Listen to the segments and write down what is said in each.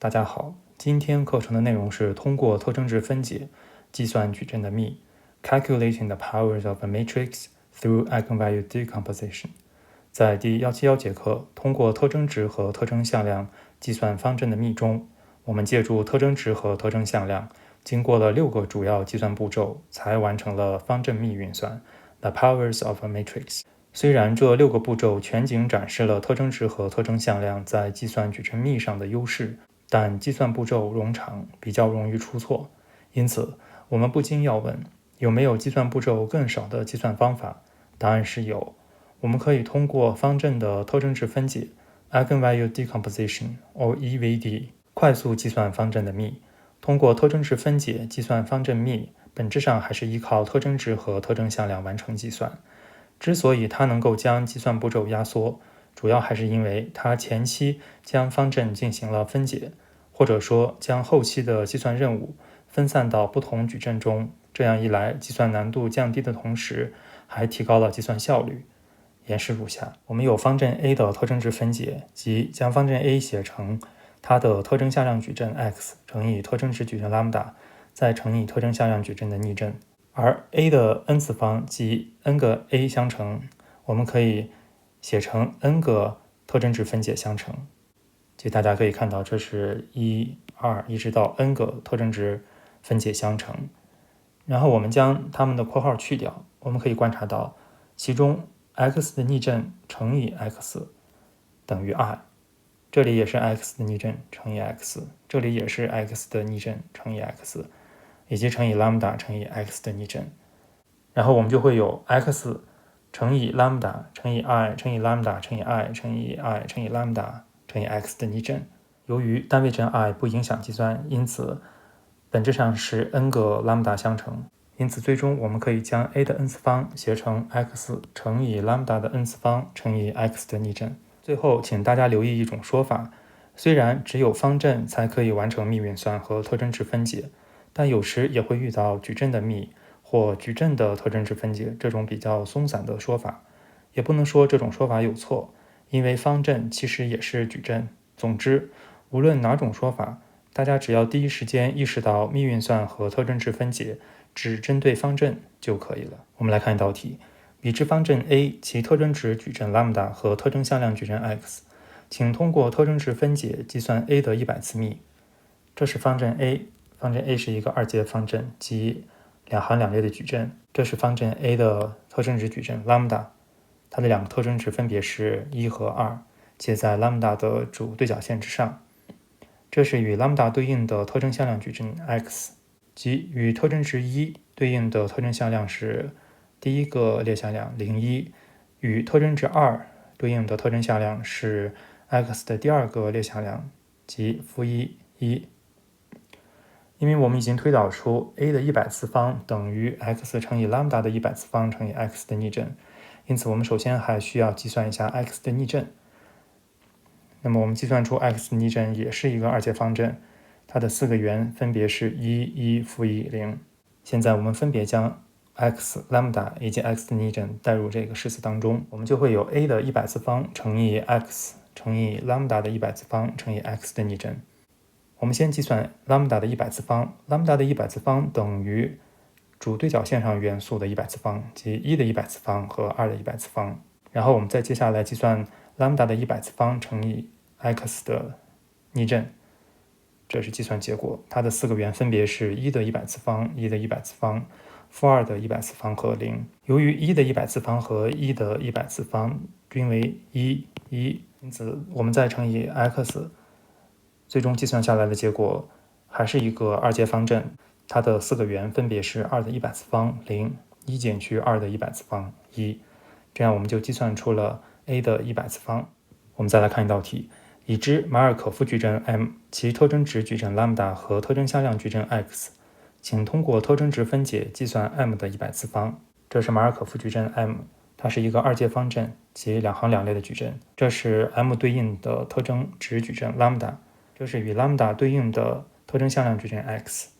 大家好，今天课程的内容是通过特征值分解计算矩阵的幂 （Calculating the powers of a matrix through eigenvalue decomposition）。在第171节课通过特征值和特征向量计算方阵的幂中，我们借助特征值和特征向量，经过了6个主要计算步骤，才完成了方阵幂运算 （The powers of a matrix）。虽然这6个步骤全景展示了特征值和特征向量在计算矩阵幂上的优势，但计算步骤冗长，比较容易出错。因此，我们不禁要问，有没有计算步骤更少的计算方法？答案是有。我们可以通过方阵的特征值分解 （Eigenvalue Decomposition, or EVD） 快速计算方阵的幂。通过特征值分解计算方阵幂，本质上还是依靠特征值和特征向量完成计算。之所以它能够将计算步骤压缩，主要还是因为它前期将方阵进行了分解，或者说将后期的计算任务分散到不同矩阵中，这样一来，计算难度降低的同时，还提高了计算效率。演示如下：我们有方阵 A 的特征值分解，即将方阵 A 写成它的特征向量矩阵 x 乘以特征值矩阵 λ， 再乘以特征向量矩阵的逆阵。而 a 的 n 次方即 n 个 a 相乘，我们可以写成 n 个特征值分解相乘。即大家可以看到，这是1、2一直到 n 个特征值分解相乘。然后我们将它们的括号去掉，我们可以观察到，其中 x 的逆阵乘以 x 等于 i， 这里也是 x 的逆阵乘以 x， 这里也是 x 的逆阵乘以 x， 以及乘以 λ 乘以 x 的逆阵。然后我们就会有 x 乘以 λ 乘以 i 乘以 λ 乘以 i 乘以 i 乘以 λ 乘以 x 的逆阵。由于单位阵 i 不影响计算，因此本质上是 n 个 λ 相乘。因此最终我们可以将 a 的 n 次方写成 x 乘以 λ 的 n 次方乘以 x 的逆阵。最后请大家留意一种说法，虽然只有方阵才可以完成幂运算和特征值分解，但有时也会遇到矩阵的幂或矩阵的特征值分解这种比较松散的说法。也不能说这种说法有错，因为方阵其实也是矩阵。总之，无论哪种说法，大家只要第一时间意识到幂运算和特征值分解只针对方阵就可以了。我们来看一道题，已知方阵 A 其特征值矩阵 λ 和特征向量矩阵 x， 请通过特征值分解计算 A 的100次幂。这是方阵 A， 方阵 A 是一个2阶方阵，即2行2列的矩阵。这是方阵 A 的特征值矩阵 λ， 它的2个特征值分别是1和2，且在 λ 的主对角线之上。这是与 λ 对应的特征向量矩阵 x， 即与特征值1对应的特征向量是第一个列向量0,1，与特征值2对应的特征向量是 x 的第二个列向量，即-1、1。因为我们已经推导出 a 的100次方等于 x 乘以 λ 的100次方乘以 x 的逆阵，因此我们首先还需要计算一下 x 的逆阵。那么我们计算出 x 的逆阵也是一个2阶方阵，它的4个元分别是1、1、-1、0。现在我们分别将 x、λ 以及 x 的逆阵带入这个式子当中，我们就会有 a 的100次方乘以 x 乘以 λ 的100次方乘以 x 的逆阵。我们先计算 λ 的100次方 ，λ 的100次方等于主对角线上元素的100次方，即1的100次方和2的100次方。然后我们再接下来计算 λ 的100次方乘以 x 的逆阵，这是计算结果。它的4个元分别是1的100次方、1的100次方、-2的100次方和0。由于1的100次方和1的100次方均为1、1，因此我们再乘以 x，最终计算下来的结果还是一个2阶方阵，它的4个元分别是2的100次方0、1减去2的100次方1，这样我们就计算出了 a 的100次方。我们再来看一道题，已知马尔可夫矩阵 M 其特征值矩阵 λ 和特征向量矩阵 x， 请通过特征值分解计算 M 的100次方。这是马尔可夫矩阵 M， 它是一个2阶方阵，即2行2列的矩阵。这是 M 对应的特征值矩阵 λ，这是与 λ 对应的特征向量矩阵 x。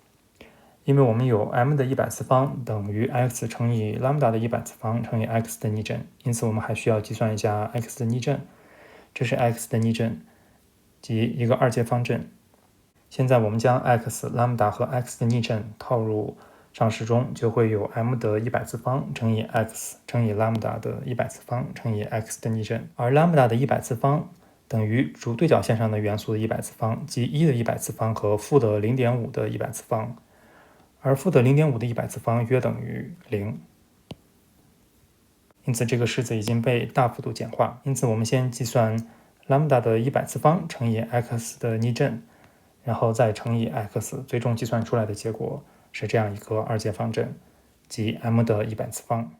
因为我们有 m 的100次方等于 x 乘以 λ 的100次方乘以 x 的逆阵，因此我们还需要计算一下 x 的逆阵。这是 x 的逆阵，即一个2阶方阵，现在我们将 x、lambda 和 x 的逆阵套入上式中，就会有 m 的100次方乘以 x 乘以 lambda 的100次方乘以 x 的逆阵，而 lambda 的100次方等于主对角线上的元素的100次方，即1的100次方和负的0.5的100次方，而负的0.5的100次方约等于0。因此，这个式子已经被大幅度简化。因此，我们先计算 lambda 的100次方乘以 x 的逆阵，然后再乘以 x， 最终计算出来的结果是这样一个二阶方阵，即 m 的100次方。